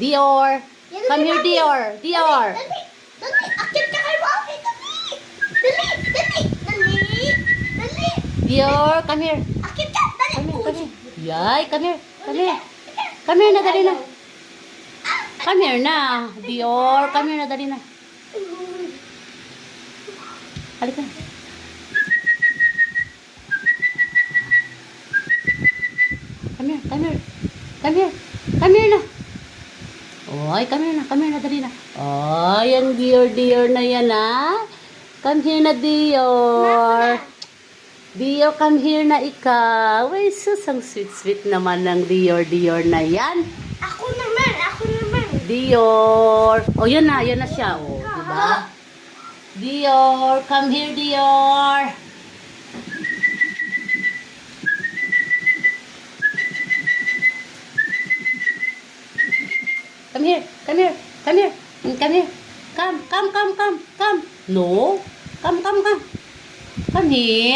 Dior. Come here, Dior. Dior. Dali. Akit ka kay Mami. Dali. Dior, come here. Akit ka. Dali. Come here. Yay, come here. Come here. Come here na, dali na. Come here na. Dior, come here na, dali na. Halika. Come here, come here. Come here. Come here na. Oy, come here na, dali na. Oh, yan Dior na yan, ha? Come here na, Dior. Dior, come here na ikaw. Ay, sus, ang sweet naman ng Dior na yan. Ako naman. Dior. Oh, yan na siya. Oh, diba? Dior, come here, Dior. Come here. Come here. Come. No. Come here.